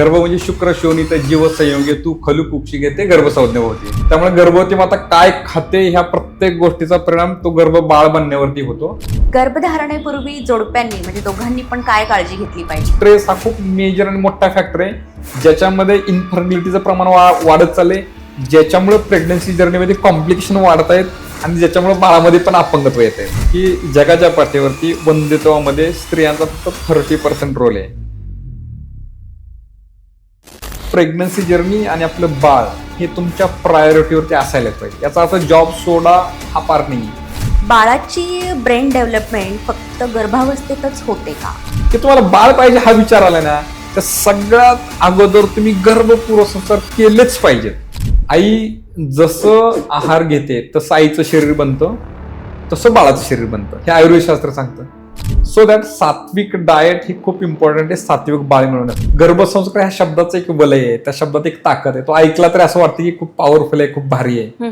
गर्भ म्हणजे शुक्र शोणित जीव संयोगी तू खलू कुक्षी घेते गर्भसंज्ञा होती. त्यामुळे गर्भवती माता काय खाते ह्या प्रत्येक गोष्टीचा परिणाम तो गर्भ बाळ बनण्यावरती होतो. गर्भधारणेपूर्वी जोडप्यांनी म्हणजे दोघांनी पण काय काळजी घेतली पाहिजे? स्ट्रेस हा खूप मेजर आणि मोठा फॅक्टर आहे, ज्याच्यामध्ये इन्फर्टिलिटीचं प्रमाण वाढत चाललंय, ज्याच्यामुळे प्रेग्नन्सी जर्नीमध्ये कॉम्प्लिकेशन वाढत आहेत आणि ज्याच्यामुळे बाळामध्ये पण अपंगत्व येत आहे. की जगाच्या पाठीवरती वंध्यत्वामध्ये स्त्रियांचा फक्त 30% रोल आहे. प्रेग्नन्सी जर्नी आणि आपलं बाळ हे तुमच्या प्रायोरिटीवरती असायला पाहिजे. याचा अर्थ जॉब सोडा हा पार्ट नाही. बाळाची ब्रेन डेव्हलपमेंट फक्त गर्भावस्थेतच होते का? की तुम्हाला बाळ पाहिजे हा विचार आला ना, तर सगळ्यात अगोदर तुम्ही गर्भपूर्वसंस्कार केलेच पाहिजेत. आई जसं आहार घेते तसं आईचं शरीर बनतं, तसं बाळाचं शरीर बनतं, हे आयुर्वेदशास्त्र सांगतं. सो दॅट सात्विक डाएट ही खूप इम्पॉर्टंट आहे सात्विक बाळ मिळवण्यात. गर्भसंस्कार ह्या शब्दाचं एक वलय आहे, त्या शब्दात एक ताकद आहे. तो ऐकला तरी असं वाटतं की खूप पॉवरफुल आहे, खूप भारी आहे.